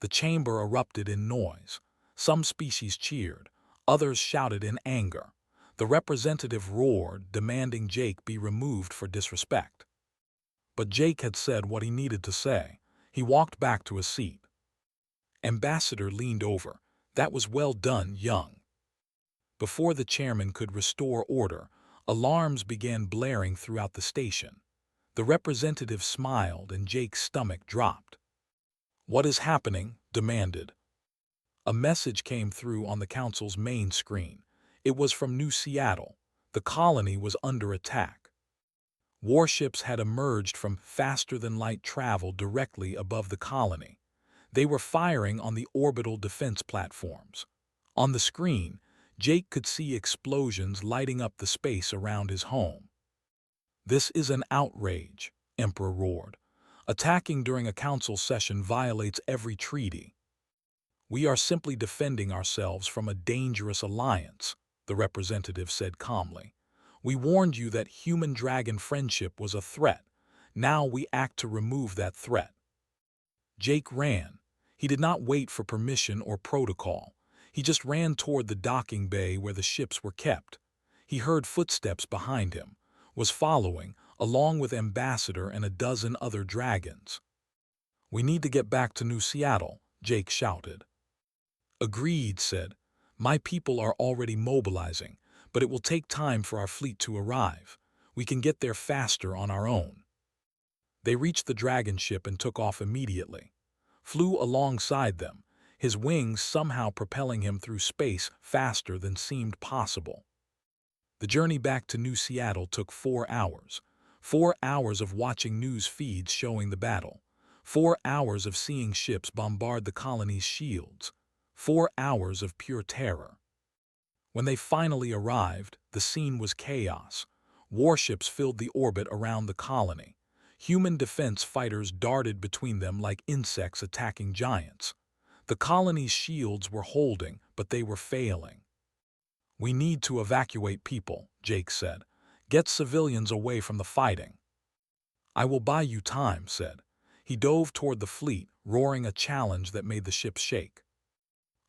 Speaker 1: The chamber erupted in noise. Some species cheered, others shouted in anger. The representative roared, demanding Jake be removed for disrespect. But Jake had said what he needed to say. He walked back to his seat. Ambassador leaned over. That was well done, young. Before the chairman could restore order, alarms began blaring throughout the station. The representative smiled and Jake's stomach dropped. What is happening? Demanded. A message came through on the council's main screen. It was from New Seattle. The colony was under attack. Warships had emerged from faster-than-light travel directly above the colony. They were firing on the orbital defense platforms. On the screen, Jake could see explosions lighting up the space around his home. This is an outrage, Emperor roared. Attacking during a council session violates every treaty. We are simply defending ourselves from a dangerous alliance, the representative said calmly. We warned you that human-dragon friendship was a threat. Now we act to remove that threat. Jake ran. He did not wait for permission or protocol. He just ran toward the docking bay where the ships were kept. He heard footsteps behind him, was following, along with Ambassador and a dozen other dragons. We need to get back to New Seattle, Jake shouted. Agreed, said. My people are already mobilizing, but it will take time for our fleet to arrive. We can get there faster on our own. They reached the dragon ship and took off immediately. Flew alongside them, his wings somehow propelling him through space faster than seemed possible. The journey back to New Seattle took 4 hours. 4 hours of watching news feeds showing the battle. 4 hours of seeing ships bombard the colony's shields. 4 hours of pure terror. When they finally arrived, the scene was chaos. Warships filled the orbit around the colony. Human defense fighters darted between them like insects attacking giants. The colony's shields were holding, but they were failing. We need to evacuate people, Jake said. Get civilians away from the fighting. I will buy you time, said. He dove toward the fleet, roaring a challenge that made the ship shake.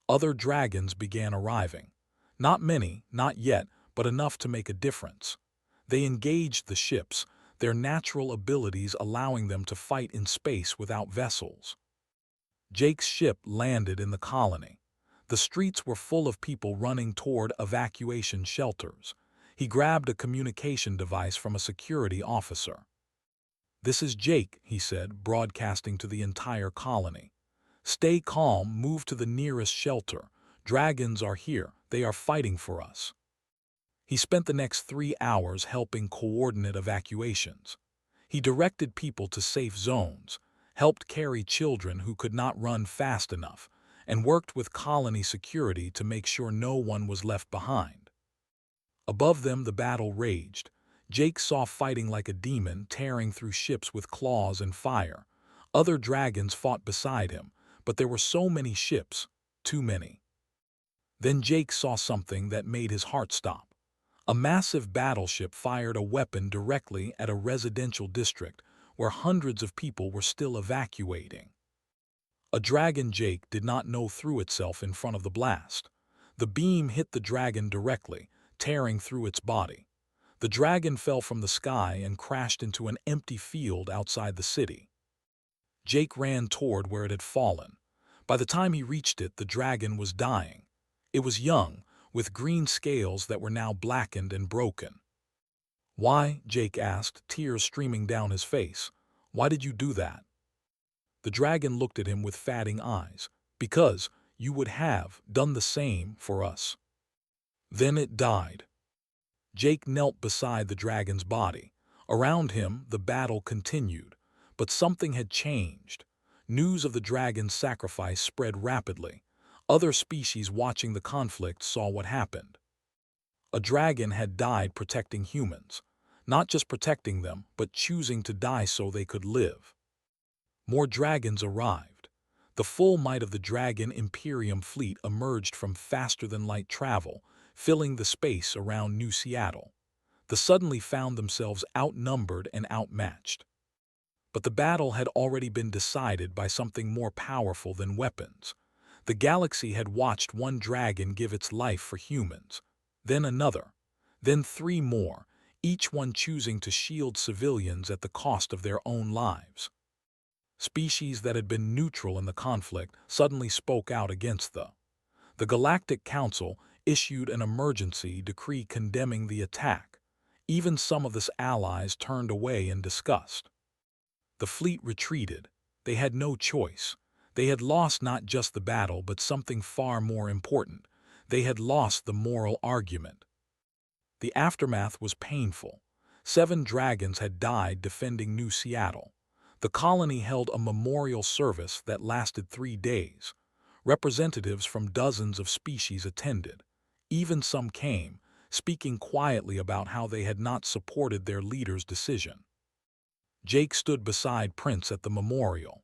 Speaker 1: Other dragons began arriving. Not many, not yet, but enough to make a difference. They engaged the ships, their natural abilities allowing them to fight in space without vessels. Jake's ship landed in the colony. The streets were full of people running toward evacuation shelters. He grabbed a communication device from a security officer. This is Jake, he said, broadcasting to the entire colony. Stay calm, move to the nearest shelter. Dragons are here, they are fighting for us. He spent the next 3 hours helping coordinate evacuations. He directed people to safe zones, helped carry children who could not run fast enough, and worked with colony security to make sure no one was left behind. Above them the battle raged. Jake saw fighting like a demon tearing through ships with claws and fire. Other dragons fought beside him, but there were so many ships, too many. Then Jake saw something that made his heart stop. A massive battleship fired a weapon directly at a residential district where hundreds of people were still evacuating. A dragon Jake did not know threw itself in front of the blast. The beam hit the dragon directly, tearing through its body. The dragon fell from the sky and crashed into an empty field outside the city. Jake ran toward where it had fallen. By the time he reached it, the dragon was dying. It was young, with green scales that were now blackened and broken. Why? Jake asked, tears streaming down his face. Why did you do that? The dragon looked at him with fatting eyes. Because you would have done the same for us. Then it died. Jake knelt beside the dragon's body. Around him, the battle continued, but something had changed. News of the dragon's sacrifice spread rapidly. Other species watching the conflict saw what happened. A dragon had died protecting humans, not just protecting them, but choosing to die so they could live. More dragons arrived. The full might of the dragon Imperium fleet emerged from faster-than-light travel, filling the space around New Seattle. They suddenly found themselves outnumbered and outmatched. But the battle had already been decided by something more powerful than weapons. The galaxy had watched one dragon give its life for humans, then another, then three more, each one choosing to shield civilians at the cost of their own lives. Species that had been neutral in the conflict suddenly spoke out against the Galactic Council issued an emergency decree condemning the attack. Even some of its allies turned away in disgust. The fleet retreated. They had no choice. They had lost not just the battle, but something far more important. They had lost the moral argument. The aftermath was painful. 7 dragons had died defending New Seattle. The colony held a memorial service that lasted 3 days. Representatives from dozens of species attended. Even some came, speaking quietly about how they had not supported their leader's decision. Jake stood beside Prince at the memorial.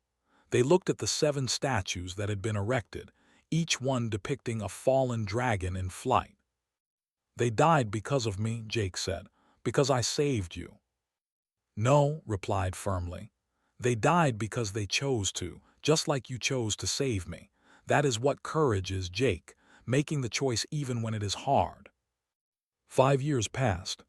Speaker 1: They looked at the 7 statues that had been erected, each one depicting a fallen dragon in flight. "They died because of me," Jake said, "because I saved you." "No," replied firmly. "They died because they chose to, just like you chose to save me. That is what courage is, Jake, making the choice even when it is hard." 5 years passed.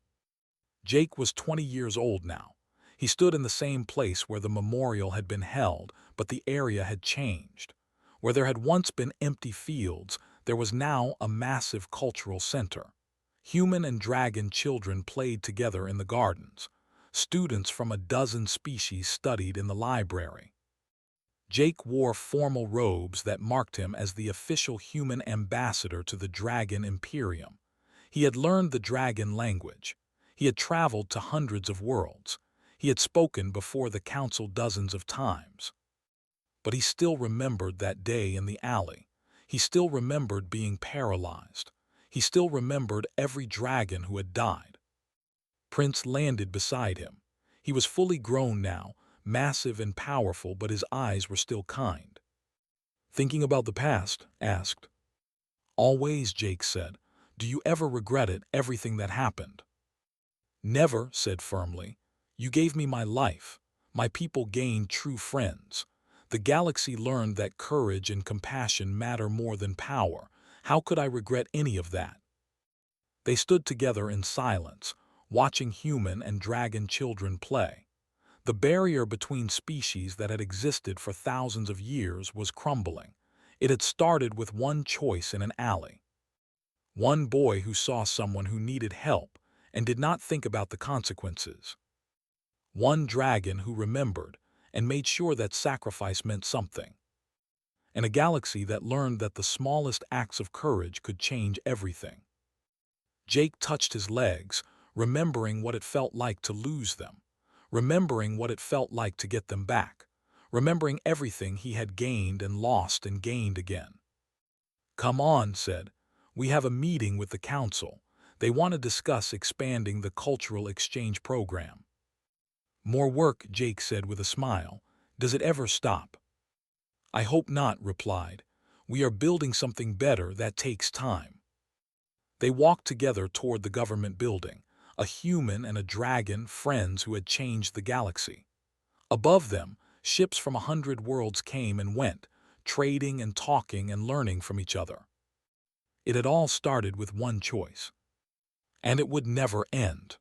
Speaker 1: Jake was 20 years old now. He stood in the same place where the memorial had been held, but the area had changed. Where there had once been empty fields, there was now a massive cultural center. Human and dragon children played together in the gardens. Students from a dozen species studied in the library. Jake wore formal robes that marked him as the official human ambassador to the Dragon Imperium. He had learned the dragon language. He had traveled to hundreds of worlds. He had spoken before the council dozens of times. But he still remembered that day in the alley. He still remembered being paralyzed. He still remembered every dragon who had died. Prince landed beside him. He was fully grown now, massive and powerful, but his eyes were still kind. "Thinking about the past?" asked. "Always," Jake said. "Do you ever regret it, everything that happened?" "Never," said firmly. "You gave me my life. My people gained true friends. The galaxy learned that courage and compassion matter more than power. How could I regret any of that?" They stood together in silence, watching human and dragon children play. The barrier between species that had existed for thousands of years was crumbling. It had started with one choice in an alley. One boy who saw someone who needed help and did not think about the consequences. One dragon who remembered and made sure that sacrifice meant something. And a galaxy that learned that the smallest acts of courage could change everything. Jake touched his legs, remembering what it felt like to lose them, remembering what it felt like to get them back, remembering everything he had gained and lost and gained again. "Come on," said. "We have a meeting with the council. They want to discuss expanding the cultural exchange program." "More work," Jake said with a smile. "Does it ever stop?" "I hope not," replied. "We are building something better that takes time." They walked together toward the government building, a human and a dragon, friends who had changed the galaxy. Above them, ships from 100 worlds came and went, trading and talking and learning from each other. It had all started with one choice. And it would never end.